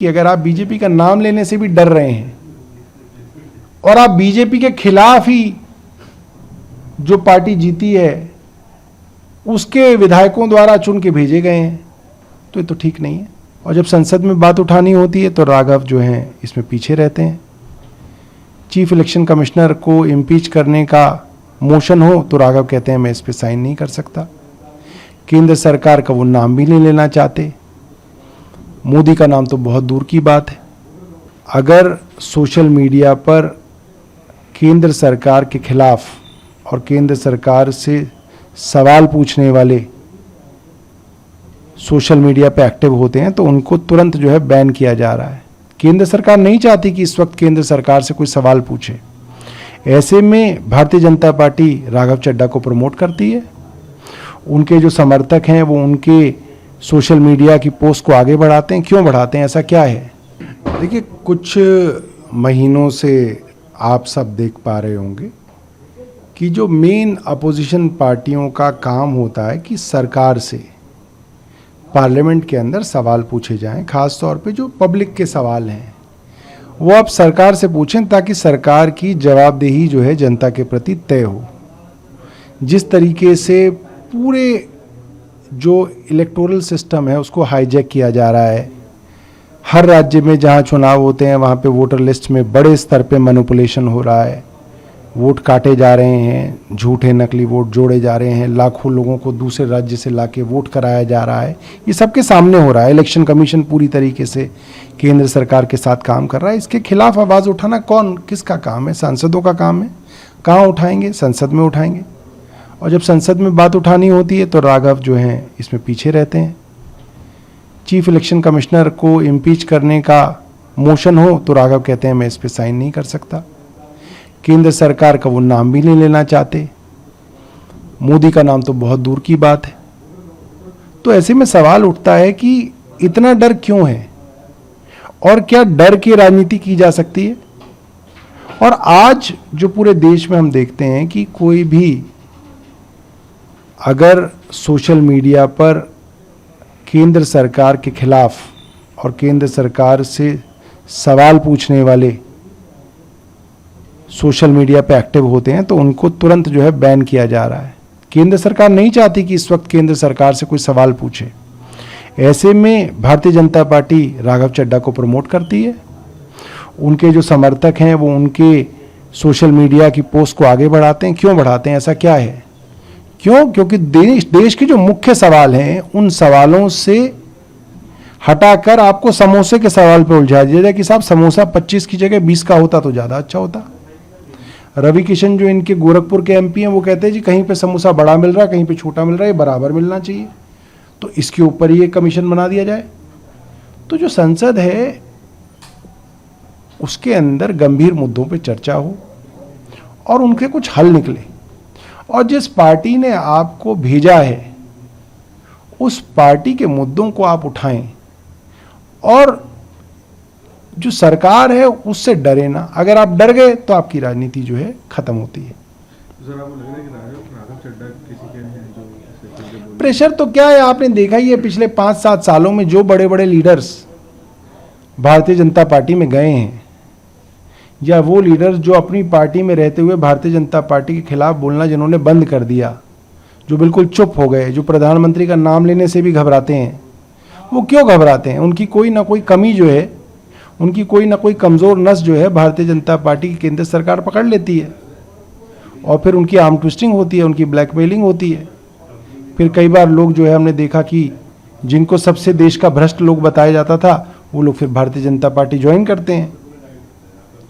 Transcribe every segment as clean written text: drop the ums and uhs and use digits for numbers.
कि अगर आप बीजेपी का नाम लेने से भी डर रहे हैं और आप बीजेपी के खिलाफ ही जो पार्टी जीती है उसके विधायकों द्वारा चुन के भेजे गए हैं, तो ये तो ठीक नहीं है। और जब संसद में बात उठानी होती है तो राघव जो हैं इसमें पीछे रहते हैं। चीफ इलेक्शन कमिश्नर को इम्पीच करने का मोशन हो तो राघव कहते हैं मैं इस पर साइन नहीं कर सकता। केंद्र सरकार का वो नाम भी नहीं लेना चाहते। मोदी का नाम तो बहुत दूर की बात है। अगर सोशल मीडिया पर केंद्र सरकार के खिलाफ और केंद्र सरकार से सवाल पूछने वाले सोशल मीडिया पे एक्टिव होते हैं तो उनको तुरंत जो है बैन किया जा रहा है। केंद्र सरकार नहीं चाहती कि इस वक्त केंद्र सरकार से कोई सवाल पूछे। ऐसे में भारतीय जनता पार्टी राघव चड्ढा को प्रमोट करती है। उनके जो समर्थक हैं वो उनके सोशल मीडिया की पोस्ट को आगे बढ़ाते हैं। क्यों बढ़ाते हैं, ऐसा क्या है? देखिए, कुछ महीनों से आप सब देख पा रहे होंगे कि जो मेन अपोजिशन पार्टियों का काम होता है कि सरकार से पार्लियामेंट के अंदर सवाल पूछे जाएं, खास तौर पे जो पब्लिक के सवाल हैं वो आप सरकार से पूछें ताकि सरकार की जवाबदेही जो है जनता के प्रति तय हो। जिस तरीके से पूरे जो इलेक्टोरल सिस्टम है उसको हाईजैक किया जा रहा है, हर राज्य में जहां चुनाव होते हैं वहां पे वोटर लिस्ट में बड़े स्तर पे मैनिपुलेशन हो रहा है, वोट काटे जा रहे हैं, झूठे नकली वोट जोड़े जा रहे हैं, लाखों लोगों को दूसरे राज्य से लाके वोट कराया जा रहा है। ये सबके सामने हो रहा है। इलेक्शन कमीशन पूरी तरीके से केंद्र सरकार के साथ काम कर रहा है। इसके खिलाफ आवाज़ उठाना किसका काम है? सांसदों का काम है। कहाँ उठाएंगे? संसद में उठाएंगे। और जब संसद में बात उठानी होती है तो राघव जो हैं इसमें पीछे रहते हैं। चीफ इलेक्शन कमिश्नर को इम्पीच करने का मोशन हो तो राघव कहते हैं मैं इस पर साइन नहीं कर सकता। केंद्र सरकार का वो नाम भी नहीं लेना चाहते। मोदी का नाम तो बहुत दूर की बात है। तो ऐसे में सवाल उठता है कि इतना डर क्यों है और क्या डर की राजनीति की जा सकती है? और आज जो पूरे देश में हम देखते हैं कि कोई भी अगर सोशल मीडिया पर केंद्र सरकार के खिलाफ और केंद्र सरकार से सवाल पूछने वाले सोशल मीडिया पे एक्टिव होते हैं तो उनको तुरंत जो है बैन किया जा रहा है। केंद्र सरकार नहीं चाहती कि इस वक्त केंद्र सरकार से कोई सवाल पूछे। ऐसे में भारतीय जनता पार्टी राघव चड्ढा को प्रमोट करती है। उनके जो समर्थक हैं वो उनके सोशल मीडिया की पोस्ट को आगे बढ़ाते हैं। क्यों बढ़ाते हैं, ऐसा क्या है? क्यों? क्योंकि देश के जो मुख्य सवाल हैं उन सवालों से हटाकर आपको समोसे के सवाल पे उलझा दिया जाए कि साहब समोसा 25 की जगह 20 का होता तो ज़्यादा अच्छा होता। रवि किशन जो इनके गोरखपुर के एमपी हैं वो कहते हैं जी कहीं पे समोसा बड़ा मिल रहा है, कहीं पे छोटा मिल रहा है, ये बराबर मिलना चाहिए, तो इसके ऊपर ये कमीशन बना दिया जाए। तो जो संसद है उसके अंदर गंभीर मुद्दों पे चर्चा हो और उनके कुछ हल निकले। और जिस पार्टी ने आपको भेजा है उस पार्टी के मुद्दों को आप उठाएं और जो सरकार है उससे डरे ना। अगर आप डर गए तो आपकी राजनीति जो है खत्म होती है। प्रेशर तो क्या है, आपने देखा ही है पिछले 5-7 सालों में जो बड़े बड़े लीडर्स भारतीय जनता पार्टी में गए हैं या वो लीडर्स जो अपनी पार्टी में रहते हुए भारतीय जनता पार्टी के खिलाफ बोलना जिन्होंने बंद कर दिया, जो बिल्कुल चुप हो गए, जो प्रधानमंत्री का नाम लेने से भी घबराते हैं, वो क्यों घबराते हैं? उनकी कोई ना कोई कमी जो है, उनकी कोई ना कोई कमज़ोर नस जो है भारतीय जनता पार्टी की केंद्र सरकार पकड़ लेती है और फिर उनकी आर्म ट्विस्टिंग होती है, उनकी ब्लैकमेलिंग होती है। फिर कई बार लोग जो है हमने देखा कि जिनको सबसे देश का भ्रष्ट लोग बताया जाता था वो लोग फिर भारतीय जनता पार्टी ज्वाइन करते हैं।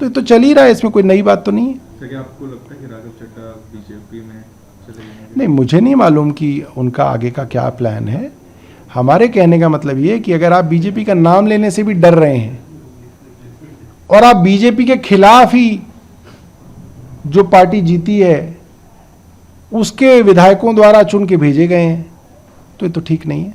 तो ये तो चल ही रहा है, इसमें कोई नई बात तो नहीं है। क्या आपको लगता है कि राघव चड्ढा बीजेपी में चलेंगे? नहीं, मुझे नहीं मालूम कि उनका आगे का क्या प्लान है। हमारे कहने का मतलब ये है कि अगर आप बीजेपी का नाम लेने से भी डर रहे हैं और आप बीजेपी के खिलाफ ही जो पार्टी जीती है उसके विधायकों द्वारा चुन के भेजे गए हैं, तो ये तो ठीक नहीं है।